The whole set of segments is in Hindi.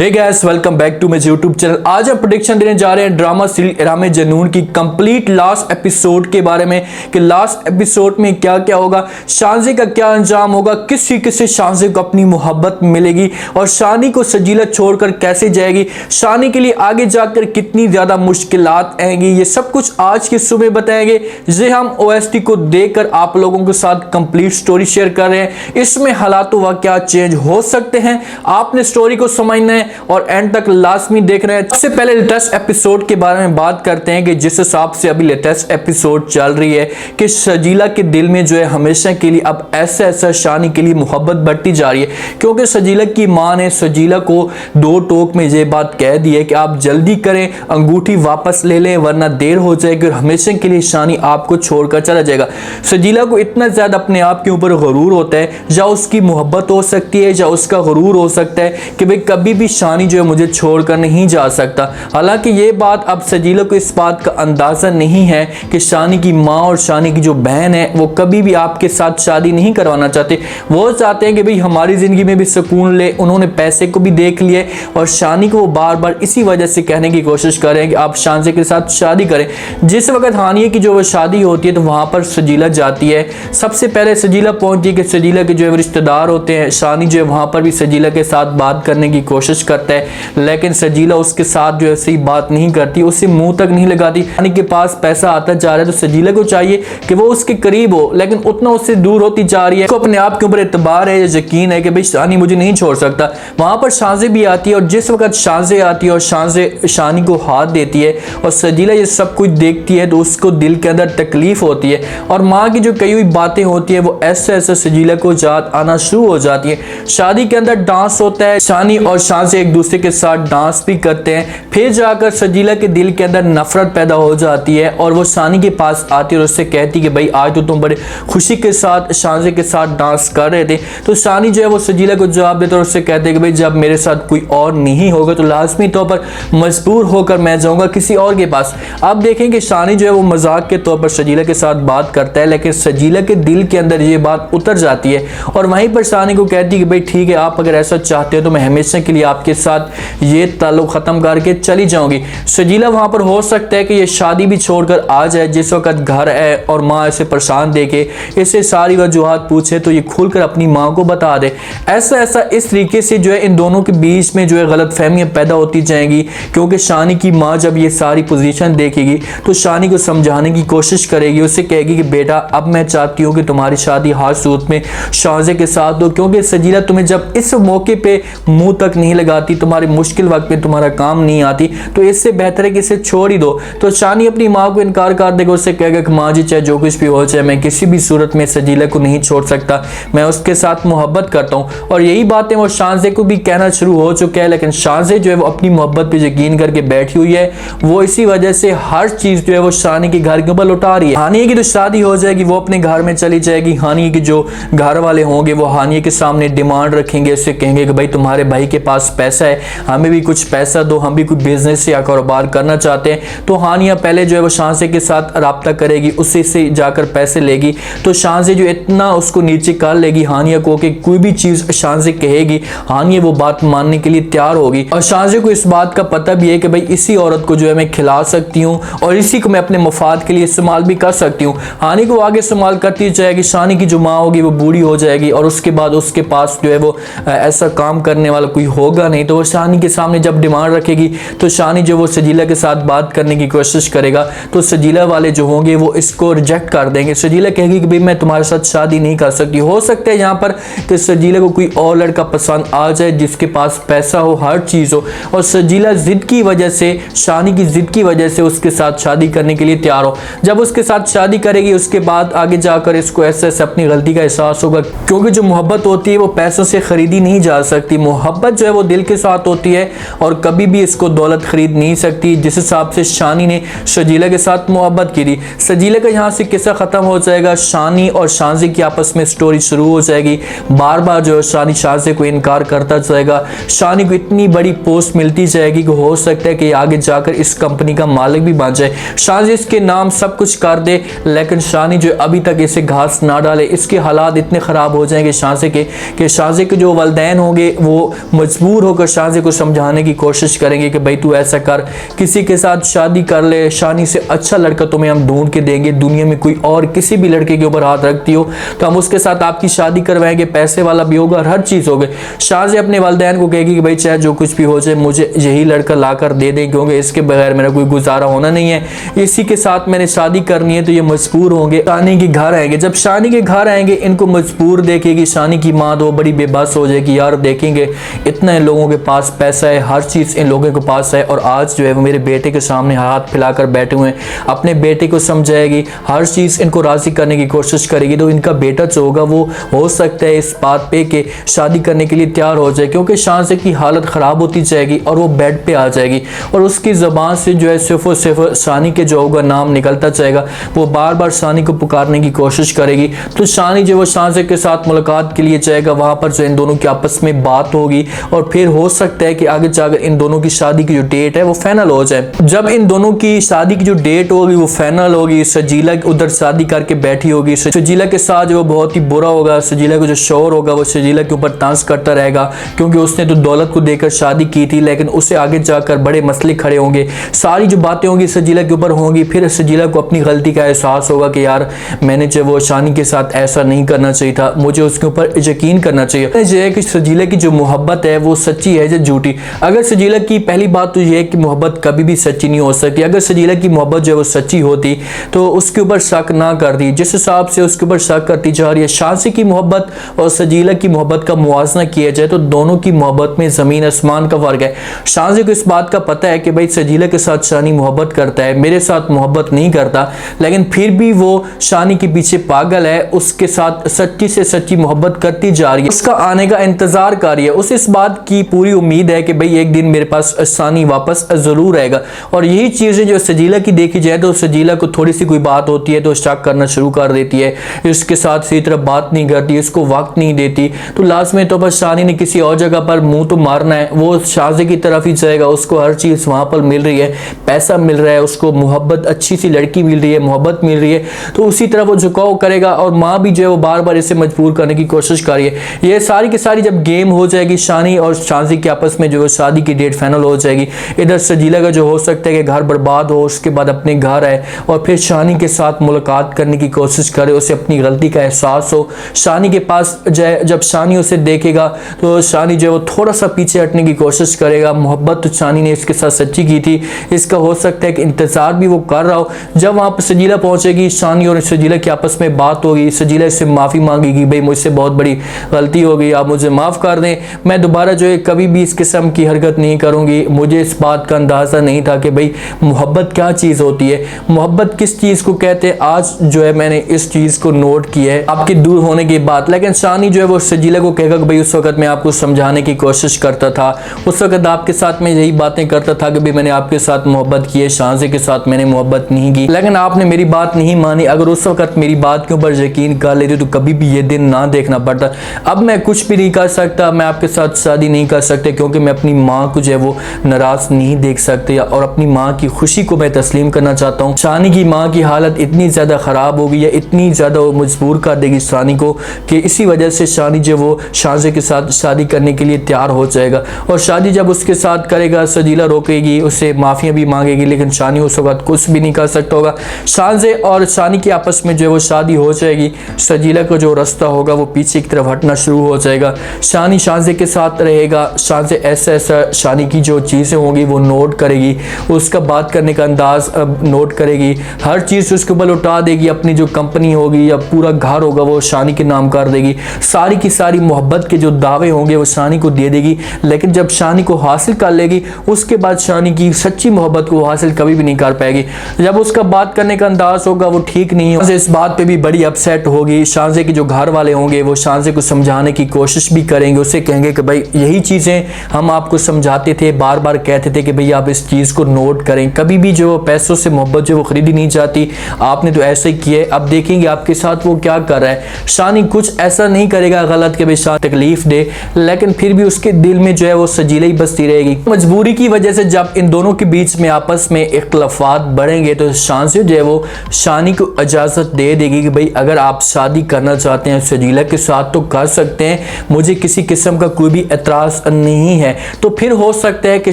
Hey guys, welcome back to मेरे यूट्यूब चैनल। आज हम प्रेडिक्शन देने जा रहे हैं ड्रामा सीरीज इराम जनून की कंप्लीट लास्ट एपिसोड के बारे में कि लास्ट एपिसोड में क्या क्या होगा, शानजी का क्या अंजाम होगा, किस तरीके से शानजी को अपनी मोहब्बत मिलेगी और शानी को सजीला छोड़कर कैसे जाएगी, शानी के लिए आगे जाकर कितनी ज़्यादा मुश्किलात आएंगी, ये सब कुछ आज के सुबह बताएंगे। जे हम OST को देखकर आप लोगों के साथ कंप्लीट स्टोरी शेयर कर रहे हैं। इसमें हालात क्या चेंज हो सकते हैं, आपने स्टोरी को समझना है और एंड तक लाजमी देख रहे हैं। सबसे पहले लेटेस्ट एपिसोड के बारे में बात करते हैं कि जिस हिसाब से अभी लेटेस्ट एपिसोड चल रही है कि सजीला के दिल में जो है हमेशा के लिए अब ऐसा ऐसा शानी के लिए मोहब्बत बढ़ती जा रही है, क्योंकि सजीला की मां ने सजीला को दो टोक में ये बात कह दी है कि आप जल्दी करें, अंगूठी वापस ले लें वरना देर हो जाएगी और हमेशा के लिए शानी आपको छोड़कर चला जाएगा। सजीला को इतना ज्यादा अपने आप के ऊपर गुरूर होता है, या उसकी मोहब्बत हो सकती है या उसका गुरूर हो सकता है कि भाई कभी भी शानी जो है मुझे छोड़कर नहीं जा सकता। हालांकि ये बात अब सजीला को इस बात का अंदाजा नहीं है कि शानी की माँ और शानी की जो बहन है वो कभी भी आपके साथ शादी नहीं करवाना चाहते। वो चाहते हैं कि भाई हमारी जिंदगी में भी सुकून ले। उन्होंने पैसे को भी देख लिए और शानी को वो बार बार इसी वजह से कहने की कोशिश कर रहे हैं कि आप शानजी के साथ शादी करें। जिस वक्त हानिया की जो शादी होती है तो वहां पर सजीला जाती है। सबसे पहले सजीला पहुंचती है कि सजीला के जो रिश्तेदार होते हैं, शानी जो है वहां पर भी सजीला के साथ बात करने की कोशिश करता है, लेकिन सजीला उसके साथ जो है सही बात नहीं करती, उसे मुंह तक नहीं लगाती। शानी के पास पैसा आता जा रहा है तो सजीला को चाहिए कि वो उसके करीब हो, लेकिन उतना उससे दूर होती जा रही है। उसको अपने आप के ऊपर एतबार है, यकीन है कि भाई शानी मुझे नहीं छोड़ सकता। वहां पर शानजी भी आती है और जिस वक्त शानजी आती है और शानजी शानी को हाथ देती है और सजीला ये सब कुछ देखती है तो उसको दिल के अंदर तकलीफ होती है और माँ की जो कई हुई बातें होती है वो ऐसे ऐसे सजीला को याद आना शुरू हो जाती है। शादी के अंदर डांस होता है, शानी और शानजी एक दूसरे के साथ डांस भी करते हैं। फिर जाकर सजीला के दिल के अंदर नफरत पैदा हो जाती है और वो शानी के पास आती है और उससे कहती कि भाई आज तो तुम बड़े खुशी के साथ शानजी के साथ डांस कर रहे थे। तो शानी जो है वो सजीला को जवाब देता है और उससे कहते हैं कि भाई जब मेरे साथ कोई और नहीं होगा तो लाजमी तौर पर मजबूर होकर मैं जाऊंगा किसी और के पास। अब देखें कि शानी जो है वो मजाक के तौर पर सजीला के साथ बात करता है, लेकिन सजीला के दिल के अंदर ये बात उतर जाती है और वहीं पर शानी को कहती है कि भाई ठीक है, आप अगर ऐसा चाहते हो तो मैं हमेशा के लिए आपके साथ ये ताल्लुक खत्म करके चली जाऊंगी। सजीला वहां पर हो सकता है कि ये शादी भी छोड़कर आ जाए। जिस वक्त घर है और माँ इसे परेशान देके इसे सारी वजूहात पूछे तो ये खुलकर अपनी माँ को बता दे। ऐसा ऐसा इस तरीके से जो है इन दोनों के बीच में जो है गलत फहमियां पैदा होती जाएंगी, क्योंकि शानी की माँ जब ये सारी पोजीशन देखेगी तो शानी को समझाने की कोशिश करेगी। उसे कहेगी कि बेटा अब मैं चाहती हूँ कि तुम्हारी शादी हर सूरत में शानजी के साथ हो, क्योंकि सजीला तुम्हें जब इस मौके पे मुंह तक नहीं लगाती, तुम्हारे मुश्किल वक्त में तुम्हारा काम नहीं आती, तो इससे बेहतर है कि इसे छोड़ ही दो। तो शानी अपनी माँ को इनकार कर देगा, उससे कहेगा कि माँ जी चाहे जो कुछ भी हो जाए मैं किसी भी सूरत में सजीला को नहीं छोड़ सकता, मैं उसके साथ मोहब्बत करता हूँ। और यही बातें वो शानजी को भी कहना शुरू हो चुका है, लेकिन शानजी जो है वो अपनी मोहब्बत पे यकीन करके बैठी हुई है। वो इसी वजह से हर चीज जो है वो शानी के घर के ऊपर लौटा रही है। हानिया की तो शादी हो जाएगी, वो अपने घर में चली जाएगी। हानिया के जो घर वाले होंगे वो हानिया के सामने डिमांड रखेंगे, उससे कहेंगे कि भाई तुम्हारे भाई के पास पैसा है, हमें भी कुछ पैसा दो, हम भी कुछ बिजनेस या कारोबार करना चाहते हैं। तो हानिया पहले जो है वो शानजी के साथ राब्ता करेगी, उससे से जाकर पैसे लेगी। तो शानजी जो इतना उसको नीचे कर लेगी हानिया को कि कोई भी चीज शानजी कहेगी हानिया वो बात मानने के लिए तैयार होगी। और शानजी को इस बात का पता भी है कि भाई इसी औरत को जो है मैं खिला सकती हूँ और इसी को मैं अपने मफाद के लिए इस्तेमाल भी कर सकती हूँ। हानि को आगे इस्तेमाल करती जाएगी। शानी की जो माँ होगी वो बूढ़ी हो जाएगी और उसके बाद उसके पास जो है वो ऐसा काम करने वाला कोई होगा नहीं। तो वो शानी के सामने जब डिमांड रखेगी तो शानी जो वो सजीला के साथ बात करने की कोशिश करेगा तो सजीला वाले जो होंगे वो इसको रिजेक्ट कर देंगे। सजीला कहेगी कि भाई मैं तुम्हारे साथ शादी नहीं कर सकती। हो सकता है यहाँ पर कि सजीला को कोई और लड़का पसंद आ जाए जिसके पास पैसा हो, हर चीज हो, और सजीला जिद की वजह से, शानी की जिद की वजह से उसके साथ शादी करने के लिए तैयार हो। जब उसके साथ शादी करेगी उसके बाद आगे जाकर इसको ऐसे ऐसे अपनी गलती का एहसास होगा, क्योंकि जो मोहब्बत होती है वो पैसों से खरीदी नहीं जा सकती। मोहब्बत जो है वो दिल के साथ होती है और कभी भी इसको दौलत खरीद नहीं सकती। जिस हिसाब से शानी ने सजीला के साथ मोहब्बत की थी, सजीला का यहाँ से किस्सा खत्म हो जाएगा। शानी और शानजी की आपस में स्टोरी शुरू हो जाएगी। बार बार जो शानी शानजी को इनकार करता जाएगा। शानी को इतनी बड़ी पोस्ट मिलती जाएगी कि हो सकता है कि आगे जाकर इस कंपनी का मालिक भी बन जाए। शानजी इसके नाम सब कुछ कर दे, लेकिन शानी जो अभी तक इसे घास ना डाले, इसके हालात इतने खराब हो जाएंगे शानजी के कि शानजी के जो वालिदैन होंगे वो मजबूर होकर शांजी को समझाने की कोशिश करेंगे कि भाई तू ऐसा कर, किसी के साथ शादी कर ले, शानी से अच्छा लड़का तुम्हें हम ढूंढ के देंगे, दुनिया में कोई और किसी भी लड़के के ऊपर हाथ रखती हो तो हम उसके साथ आपकी शादी करवाएंगे, पैसे वाला भी होगा, हर चीज होगी। शांजी अपने वालिदैन को कहेगी कि भाई चाहे जो कुछ भी हो जाए मुझे यही लड़का लाकर दे दें, क्योंकि इसके बगैर मेरा कोई गुजारा होना नहीं है, इसी के साथ मैंने शादी करनी है। तो ये मजबूर होंगे, शानी के घर आएंगे। जब शानी के घर आएंगे इनको मजबूर देखेगी शानी की माँ, तो बड़ी बेबस हो जाएगी, यार देखेंगे इतना इन लोगों के पास पैसा है, हर चीज इन लोगों के पास है, और आज जो है वो मेरे बेटे के सामने हाथ फैलाकर बैठे हुए हैं। अपने बेटे को समझाएगी, हर चीज इनको राजी करने की कोशिश करेगी, तो इनका बेटा जो होगा वो हो सकता है इस बात पे कि शादी करने के लिए तैयार हो जाए, क्योंकि शांजी की हालत खराब होती जाएगी और वो बेड पे आ जाएगी और उसकी ज़बान से जो है सिर्फ और सिर्फ शानी के जो होगा नाम निकलता जाएगा। वो बार बार शानी को पुकारने की कोशिश करेगी, तो शानी जो वो शांजी के साथ मुलाकात के लिए जाएगा, वहाँ पर जो इन दोनों की आपस में बात होगी और फिर हो सकता है कि आगे जाकर इन दोनों की शादी की जो डेट है वो फाइनल हो जाए। जब इन दोनों की शादी की जो डेट होगी वो फाइनल होगी, सजीला उधर शादी करके बैठी होगी, सजीला के साथ जो बहुत ही बुरा होगा, सजीला का जो शौहर होगा वो सजीला के ऊपर तंज करता रहेगा, क्योंकि उसने तो दौलत को देकर शादी की थी, लेकिन उसे आगे जाकर बड़े मसले खड़े होंगे, सारी जो बातें होंगी सजीला के ऊपर होंगी। फिर सजीला को अपनी गलती का एहसास होगा कि यार मैंने जो वो शानी के साथ ऐसा नहीं करना चाहिए था, मुझे उसके ऊपर यकीन करना चाहिए। यह है कि सजीला की जो मोहब्बत है वो सच्ची है या झूठी। अगर सजीला की पहली बात तो यह है कि मोहब्बत कभी भी सच्ची नहीं हो सकती। अगर सजीला की मोहब्बत जो है वो सच्ची होती तो उसके ऊपर शक ना करती। जिस हिसाब से उसके ऊपर शक करती जा रही है, शांसी की मोहब्बत और सजीला की मोहब्बत का मुआवजा किया जाए तो दोनों की मोहब्बत में जमीन आसमान का फर्क है। शांसी को इस बात का पता है कि भाई सजीला के साथ शानी मोहब्बत करता है, मेरे साथ मोहब्बत नहीं करता, लेकिन फिर भी वो शानी के पीछे पागल है, उसके साथ सच्ची से सच्ची मोहब्बत करती जा रही है, उसका आने का इंतजार कर रही है। उसे इस बात की पूरी उम्मीद है कि भाई एक दिन मेरे पास शानी वापस जरूर आएगा। और यही चीजें जो सजीला की देखी जाए तो सजीला को थोड़ी सी कोई बात होती है तो शक करना शुरू कर देती है, इसके साथ सही तरह बात नहीं करती, इसको वक्त नहीं देती, तो लास्ट में तो बस शानी ने किसी और जगह पर मुंह तो मारना है, वो शाजी की तरफ ही जाएगा। उसको हर चीज वहां पर मिल रही है, पैसा मिल रहा है, उसको मोहब्बत, अच्छी सी लड़की मिल रही है, मोहब्बत मिल रही है, तो उसी तरफ वो झुकाव करेगा। और माँ भी जो है वो बार बार इसे मजबूर करने की कोशिश कर रही है। ये सारी की सारी जब गेम हो जाएगी, शानी और शाजी के आपस में जो शादी की डेट फाइनल हो जाएगी, इधर सजीला का जो हो सकता है कि घर बर्बाद हो, उसके बाद अपने घर आए और फिर शानी के साथ मुलाकात करने की कोशिश करे, उसे अपनी गलती का एहसास हो, शानी के पास जाए। जब शानी उसे देखेगा तो शानी जो है वो थोड़ा सा पीछे हटने की कोशिश करेगा। मोहब्बत तो शानी ने इसके साथ सच्ची की थी, इसका हो सकता है कि इंतजार भी वो कर रहा हो। जब वहां पर सजीला पहुंचेगी, शानी और सजीला की आपस में बात होगी, सजीला इससे माफी मांगेगी, भाई मुझसे बहुत बड़ी गलती हो गई, आप मुझे माफ कर दें, मैं दोबारा जो है कभी भी इस किस्म की हरकत नहीं करूंगी, मुझे इस बात का अंदाजा नहीं था कि भाई मोहब्बत क्या चीज होती है, मोहब्बत किस चीज को कहते हैं, आज जो है मैंने इस चीज को नोट किया है आपके दूर होने के बाद। लेकिन शानी जो है वो सजीला को कहेगा कि भाई उस वक्त मैं आपको समझाने की कोशिश करता था, उस वक्त आपके साथ मैं यही बातें करता था कि भाई मैंने आपके साथ मोहब्बत की है, शांजी के साथ मैंने मोहब्बत नहीं की, लेकिन आपने मेरी बात नहीं मानी। अगर उस वक्त मेरी बात के ऊपर यकीन कर लेते तो कभी भी ये दिन ना देखना पड़ता। अब मैं कुछ भी नहीं कर सकता, मैं आपके साथ शादी नहीं कर सकते, क्योंकि मैं अपनी माँ को जो है वो नाराज नहीं देख सकते और अपनी माँ की खुशी को मैं तस्लीम करना चाहता हूँ। शानी की माँ की हालत इतनी ज़्यादा ख़राब होगी या इतनी ज़्यादा मजबूर कर देगी शानी को कि इसी वजह से शानी जो वो शांजी के साथ शादी करने के लिए तैयार हो जाएगा। और शादी जब उसके साथ करेगा, सजीला रोकेगी, उसे माफ़िया भी मांगेगी, लेकिन शानी उस वक्त कुछ भी नहीं कर सकता होगा। शांजी और शानी की आपस में जो है वो शादी हो जाएगी। सजीला का जो रास्ता होगा वो पीछे की तरफ हटना शुरू हो जाएगा। शानी शांजी के साथ रहेगा, शांजी ऐसा ऐसा शानी की जो चीज़ें होंगी वो नोट करेगी, उसका बात करने का अंदाज नोट करेगी, हर चीज़ उसके ऊपर उठा देगी, अपनी जो कंपनी होगी या पूरा घर होगा वो शानी के नाम कर देगी, सारी की सारी मोहब्बत के जो दावे होंगे वो शानी को दे देगी। लेकिन जब शानी को हासिल कर लेगी उसके बाद शानी की सच्ची मोहब्बत को हासिल कभी भी नहीं कर पाएगी। जब उसका बात करने का अंदाज होगा वो ठीक नहीं होगा, इस बात पे भी बड़ी अपसेट होगी। शांजी के जो घर वाले होंगे वो शांजी को समझाने की कोशिश भी करेंगे, उसे कहेंगे कि भाई यही चीज़ें हम आपको समझाते थे, बार बार कहते थे कि भाई आप इस चीज़ को नोट करें, कभी भी जो पैसों से मोहब्बत जो वो खरीदी नहीं जाती, आपने तो ऐसे ही किए, अब देखेंगे आपके साथ वो क्या कर रहा है। शानी कुछ ऐसा नहीं करेगा गलत के भाई शानी तकलीफ दे, लेकिन फिर भी उसके दिल में जो है वो सजीला ही बसती रहेगी। मजबूरी की वजह से जब इन दोनों के बीच में आपस में इख्तलाफात बढ़ेंगे तो शांसी जो है वो शानी को इजाज़त दे देगी कि भाई अगर आप शादी करना चाहते हैं सजीला के साथ तो कर सकते हैं, मुझे किसी किस्म का कोई भी एतराज़ पास नहीं है, तो फिर हो सकता है कि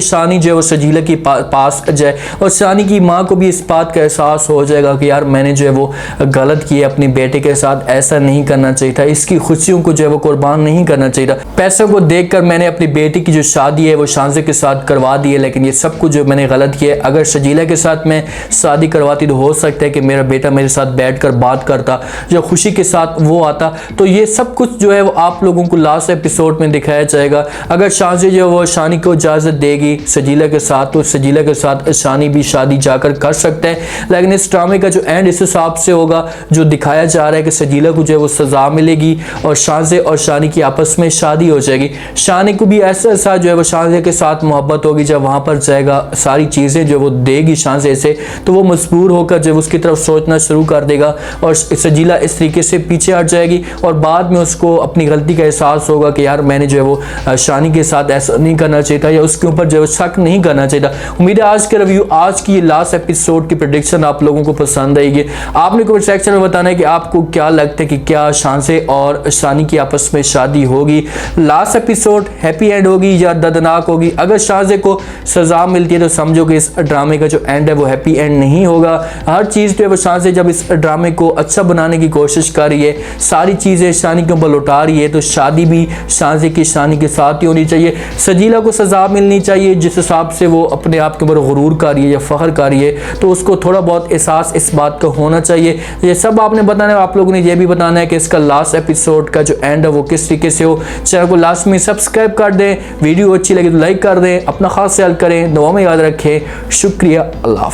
शानी जो है वो सजीला के पास जाए और शानी की माँ को भी इस बात का एहसास हो जाएगा कि यार मैंने जो है वो गलत किया अपनी बेटे के साथ, ऐसा नहीं करना चाहिए था, इसकी खुशियों को जो है वो कुर्बान नहीं करना चाहिए था। पैसों को देखकर मैंने अपनी बेटी की जो शादी है वो शानज़े के साथ करवा दी है, लेकिन ये सब कुछ जो मैंने गलत किया है। अगर सजीला के साथ मैं शादी करवाती तो हो सकता है कि मेरा बेटा मेरे साथ बैठकर बात करता, जो खुशी के साथ वो आता। तो ये सब कुछ जो है वो आप लोगों को लास्ट एपिसोड में दिखाया जाएगा। अगर शानज़े जो है वो शानी को इजाज़त देगी सजीला के साथ, तो सजीला के साथ शानी भी शादी जाकर कर सकता है। लेकिन इस ड्रामे का जो एंड इस हिसाब से होगा जो दिखाया जा रहा है कि सजीला को जो है वो सज़ा मिलेगी और शानज़े और शानी की आपस में शादी हो जाएगी। शानी को भी ऐसा जो है वो शानज़े के साथ मोहब्बत होगी, जब वहाँ पर जाएगा सारी चीज़ें जो वो देगी शानज़े से, तो वो मजबूर होकर जब उसकी तरफ सोचना शुरू कर देगा और सजीला इस तरीके से पीछे हट जाएगी और बाद में उसको अपनी गलती का एहसास होगा कि यार मैंने जो है वो शानी के साथ ऐसा नहीं करना चाहिए था या उसके ऊपर जो है शक नहीं करना चाहिए था। उम्मीद है आज के रिव्यू, आज की लास्ट एपिसोड की प्रेडिक्शन आप लोगों को पसंद आएगी। आपने कमेंट सेक्शन में बताना है कि आपको क्या लगता है कि क्या शानज़े और शानी की आपस में शादी होगी, लास्ट एपिसोड हैप्पी एंड होगी या दर्दनाक होगी। अगर शानज़े को सज़ा मिलती है तो समझो कि इस ड्रामे का जो एंड है वो हैप्पी एंड नहीं होगा। हर चीज़ जो है वो शानज़े जब इस ड्रामे को अच्छा बनाने की कोशिश कर रही है, सारी चीज़ें शानी के ऊपर लौटा रही है, तो शादी भी शानज़े की शानी के साथ ही होनी चाहिए। सजीला को सज़ा मिलनी चाहिए जिस हिसाब से वो अपने आप के ऊपर गुरूर कर रही है या फ़ख्र कर रही है, तो उसको थोड़ा बहुत एहसास इस बात का होना चाहिए। ये सब आपने बताना है। आप लोगों ने ये भी बताना है कि इसका लास्ट एपिसोड का जो एंड है वो किस तरीके से हो। चैनल को लास्ट में सब्सक्राइब कर दें, वीडियो अच्छी लगी तो लाइक कर दें, अपना खास ख्याल करें, दुआ में याद रखें। शुक्रिया, अल्लाह।